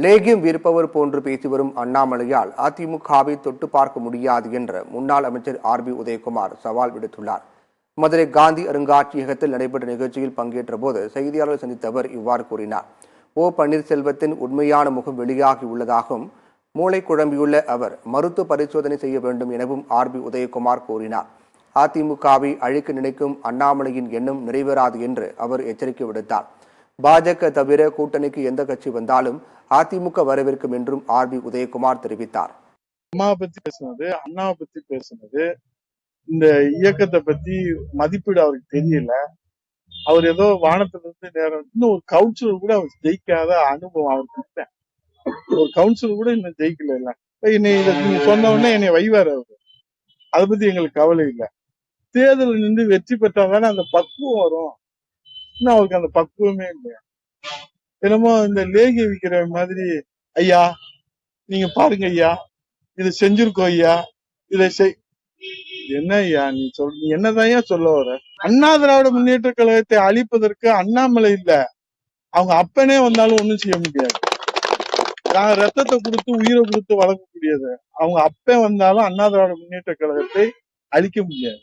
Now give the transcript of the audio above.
லேகியம் விற்பவர் போன்று பேசி வரும் அண்ணாமலையால் அதிமுகவை தொட்டு பார்க்க முடியாது என்ற முன்னாள் அமைச்சர் ஆர்.பி. உதயகுமார் சவால் விடுத்துள்ளார். மதுரை காந்தி அருங்காட்சியகத்தில் நடைபெற்ற நிகழ்ச்சியில் பங்கேற்ற போது செய்தியாளர்கள் சந்தித்த அவர் இவ்வாறு கூறினார். ஓ பன்னீர்செல்வத்தின் உண்மையான முகம் வெளியாகி உள்ளதாகவும் மூளை குழம்பியுள்ள அவர் மருத்துவ பரிசோதனை செய்ய வேண்டும் எனவும் ஆர்.பி. உதயகுமார் கூறினார். அதிமுகவை அழிக்க நினைக்கும் அண்ணாமலையின் எண்ணம் நிறைவேறாது என்று அவர் எச்சரிக்கை விடுத்தார். பாஜக தவிர கூட்டணிக்கு எந்த கட்சி வந்தாலும் அதிமுக வரவேற்கும் என்றும் ஆர்.பி. உதயகுமார் தெரிவித்தார். அம்மாவை பத்தி பேசுனது, அண்ணாவை பத்தி பேசுனது, இந்த இயக்கத்தை பத்தி மதிப்பீடு அவருக்கு தெரியல. அவர் ஏதோ வானத்திலிருந்து நேரம் இன்னும் ஒரு கவுன்சிலர் கூட அவர் ஜெயிக்காத அனுபவம் அவருக்கு இல்லை. ஒரு கவுன்சிலர் கூட இன்னும் ஜெயிக்கல. இல்ல என்னை நீங்க சொன்ன உடனே என்னை வைவார் அவரு. அதை பத்தி எங்களுக்கு கவலை இல்லை. தேர்தலில் நின்று வெற்றி பெற்றாதானே அந்த பக்குவம் வரும். இன்னும் அவருக்கு அந்த பக்குவமே இல்லையா. என்னமோ இந்த லேகி விற்கிற மாதிரி, ஐயா நீங்க பாருங்க ஐயா, இதை செஞ்சிருக்கோம் ஐயா, இதை என்ன ஐயா நீ என்னதான் சொல்ல வர? அண்ணா திராவிட முன்னேற்ற கழகத்தை அழிப்பதற்கு அண்ணாமலை இல்ல, அவங்க அப்பனே வந்தாலும் ஒண்ணும் செய்ய முடியாது. நாங்க ரத்தத்தை கொடுத்து உயிரை கொடுத்து வளர்க்கக்கூடியது. அவங்க அப்பன் வந்தாலும் அண்ணா திராவிட முன்னேற்ற கழகத்தை அழிக்க முடியாது.